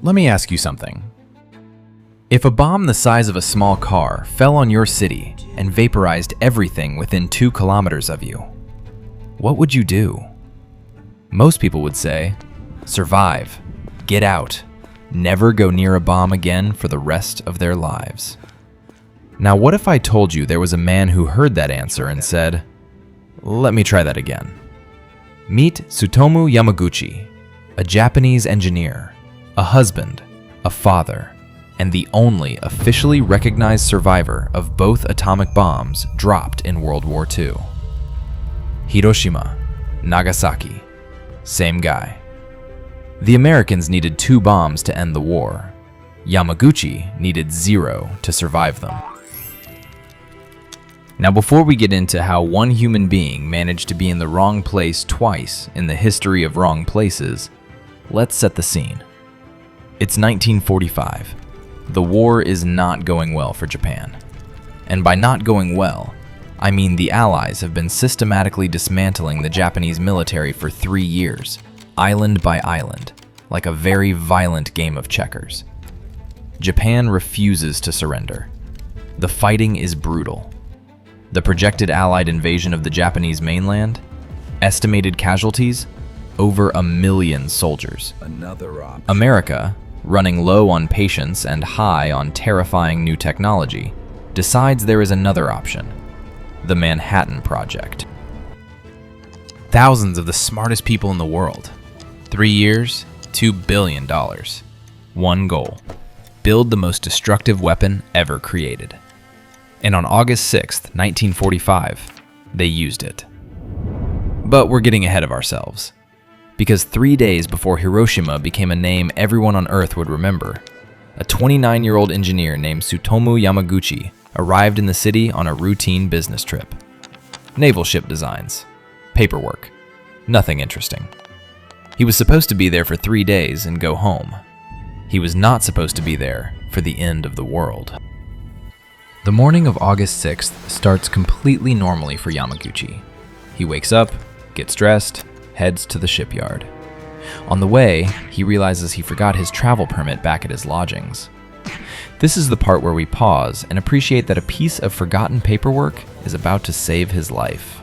Let me ask you something. If a bomb the size of a small car fell on your city and vaporized everything within 2 kilometers of you, what would you do? Most people would say, survive, get out, never go near a bomb again for the rest of their lives. Now, what if I told you there was a man who heard that answer and said, let me try that again. Meet Tsutomu Yamaguchi, a Japanese engineer, a husband, a father, and the only officially recognized survivor of both atomic bombs dropped in World War II. Hiroshima, Nagasaki, same guy. The Americans needed 2 bombs to end the war. Yamaguchi needed 0 to survive them. Now, before we get into how one human being managed to be in the wrong place twice in the history of wrong places, let's set the scene. It's 1945. The war is not going well for Japan. And by not going well, I mean the Allies have been systematically dismantling the Japanese military for 3 years, island by island, like a very violent game of checkers. Japan refuses to surrender. The fighting is brutal. The projected Allied invasion of the Japanese mainland, estimated casualties, over 1 million soldiers. America, running low on patience and high on terrifying new technology, decides there is another option, the Manhattan Project. Thousands of the smartest people in the world. 3 years, $2 billion. One goal, build the most destructive weapon ever created. And on August 6th, 1945, they used it. But we're getting ahead of ourselves. Because 3 days before Hiroshima became a name everyone on Earth would remember, a 29-year-old engineer named Tsutomu Yamaguchi arrived in the city on a routine business trip. Naval ship designs, paperwork, nothing interesting. He was supposed to be there for 3 days and go home. He was not supposed to be there for the end of the world. The morning of August 6th starts completely normally for Yamaguchi. He wakes up, gets dressed, heads to the shipyard. On the way, he realizes he forgot his travel permit back at his lodgings. This is the part where we pause and appreciate that a piece of forgotten paperwork is about to save his life.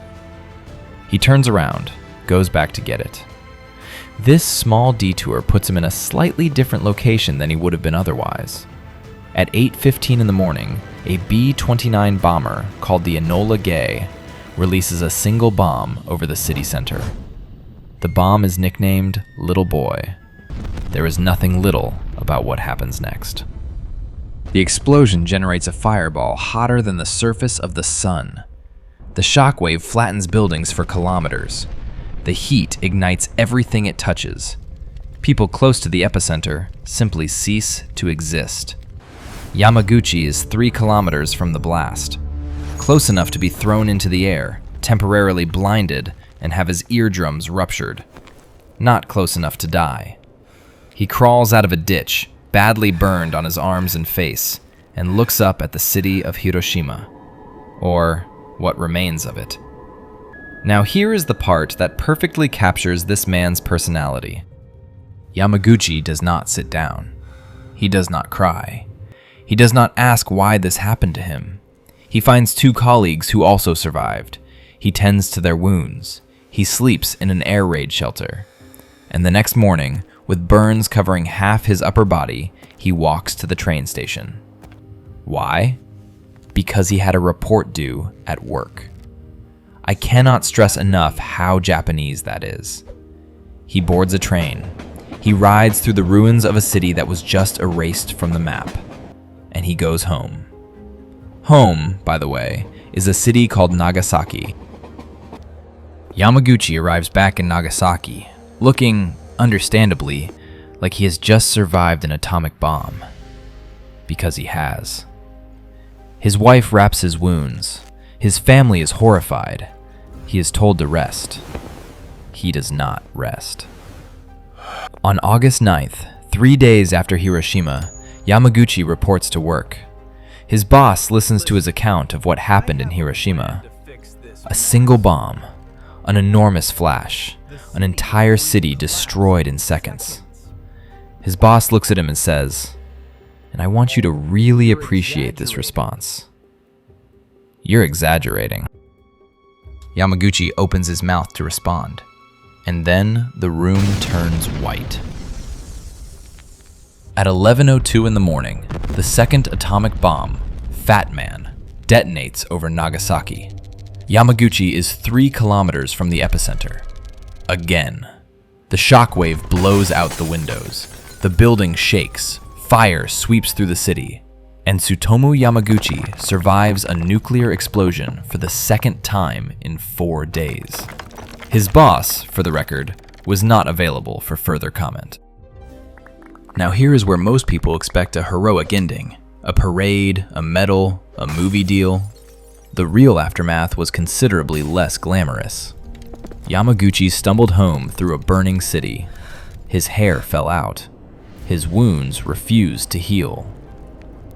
He turns around, goes back to get it. This small detour puts him in a slightly different location than he would have been otherwise. At 8:15 in the morning, a B-29 bomber called the Enola Gay releases a single bomb over the city center. The bomb is nicknamed Little Boy. There is nothing little about what happens next. The explosion generates a fireball hotter than the surface of the sun. The shockwave flattens buildings for kilometers. The heat ignites everything it touches. People close to the epicenter simply cease to exist. Yamaguchi is 3 kilometers from the blast, close enough to be thrown into the air, temporarily blinded, and have his eardrums ruptured. Not close enough to die. He crawls out of a ditch, badly burned on his arms and face, and looks up at the city of Hiroshima, or what remains of it. Now here is the part that perfectly captures this man's personality. Yamaguchi does not sit down. He does not cry. He does not ask why this happened to him. He finds 2 colleagues who also survived. He tends to their wounds. He sleeps in an air raid shelter. And the next morning, with burns covering half his upper body, he walks to the train station. Why? Because he had a report due at work. I cannot stress enough how Japanese that is. He boards a train. He rides through the ruins of a city that was just erased from the map. And he goes home. Home, by the way, is a city called Nagasaki. Yamaguchi arrives back in Nagasaki, looking, understandably, like he has just survived an atomic bomb. Because he has. His wife wraps his wounds. His family is horrified. He is told to rest. He does not rest. On August 9th, 3 days after Hiroshima, Yamaguchi reports to work. His boss listens to his account of what happened in Hiroshima. A single bomb, an enormous flash, an entire city destroyed in seconds. His boss looks at him and says, "And I want you to really appreciate this response. You're exaggerating." Yamaguchi opens his mouth to respond, and then the room turns white. At 11:02 in the morning, the second atomic bomb, Fat Man, detonates over Nagasaki. Yamaguchi is 3 kilometers from the epicenter. Again. The shockwave blows out the windows. The building shakes. Fire sweeps through the city. And Tsutomu Yamaguchi survives a nuclear explosion for the second time in 4 days. His boss, for the record, was not available for further comment. Now here is where most people expect a heroic ending. A parade, a medal, a movie deal. The real aftermath was considerably less glamorous. Yamaguchi stumbled home through a burning city. His hair fell out. His wounds refused to heal.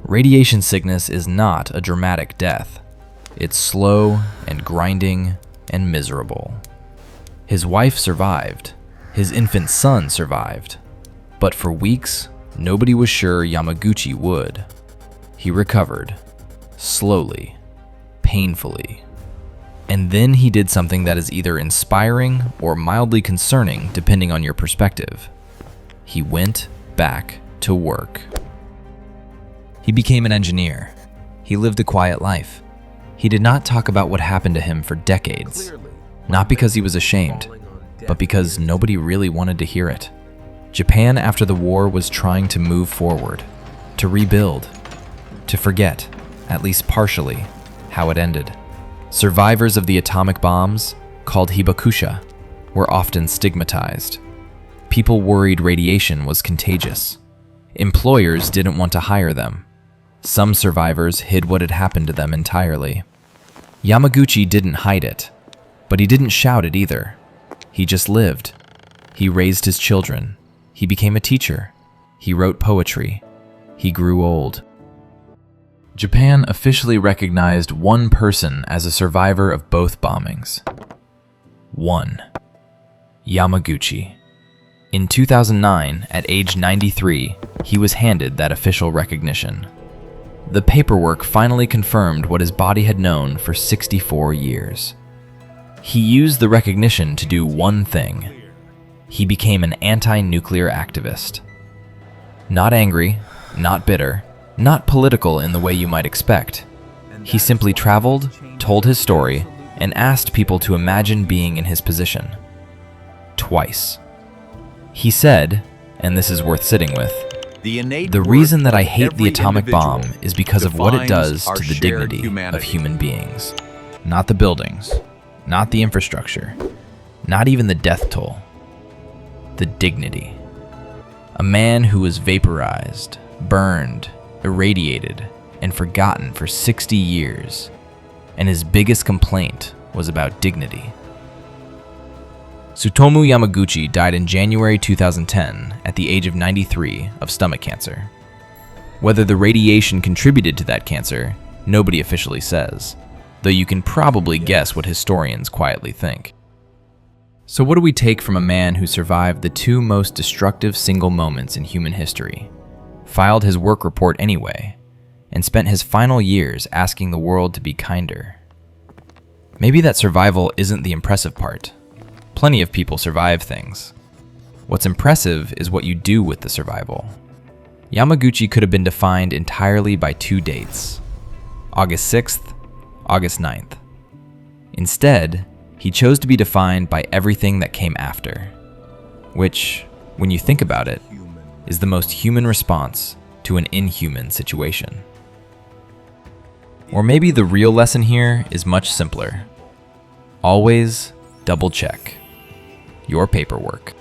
Radiation sickness is not a dramatic death. It's slow and grinding and miserable. His wife survived. His infant son survived. But for weeks, nobody was sure Yamaguchi would. He recovered. Slowly. Painfully. And then he did something that is either inspiring or mildly concerning depending on your perspective. He went back to work. He became an engineer. He lived a quiet life. He did not talk about what happened to him for decades. Not because he was ashamed, but because nobody really wanted to hear it. Japan after the war was trying to move forward, to rebuild, to forget, at least partially, how it ended. Survivors of the atomic bombs, called Hibakusha, were often stigmatized. People worried radiation was contagious. Employers didn't want to hire them. Some survivors hid what had happened to them entirely. Yamaguchi didn't hide it, but he didn't shout it either. He just lived. He raised his children. He became a teacher. He wrote poetry. He grew old. Japan officially recognized one person as a survivor of both bombings. One. Yamaguchi. In 2009, at age 93, he was handed that official recognition. The paperwork finally confirmed what his body had known for 64 years. He used the recognition to do one thing. He became an anti-nuclear activist. Not angry, not bitter, not political in the way you might expect. He simply traveled, told his story, and asked people to imagine being in his position. Twice. He said, and this is worth sitting with, "The reason that I hate the atomic bomb is because of what it does to the dignity of human beings. Not the buildings, not the infrastructure, not even the death toll. The dignity. A man who was vaporized, burned, irradiated, and forgotten for 60 years, and his biggest complaint was about dignity." Tsutomu Yamaguchi died in January 2010 at the age of 93 of stomach cancer. Whether the radiation contributed to that cancer, nobody officially says, though you can probably guess what historians quietly think. So what do we take from a man who survived the 2 most destructive single moments in human history, filed his work report anyway, and spent his final years asking the world to be kinder? Maybe that survival isn't the impressive part. Plenty of people survive things. What's impressive is what you do with the survival. Yamaguchi could have been defined entirely by 2 dates, August 6th, August 9th. Instead, he chose to be defined by everything that came after, which, when you think about it, is the most human response to an inhuman situation. Or maybe the real lesson here is much simpler. Always double check your paperwork.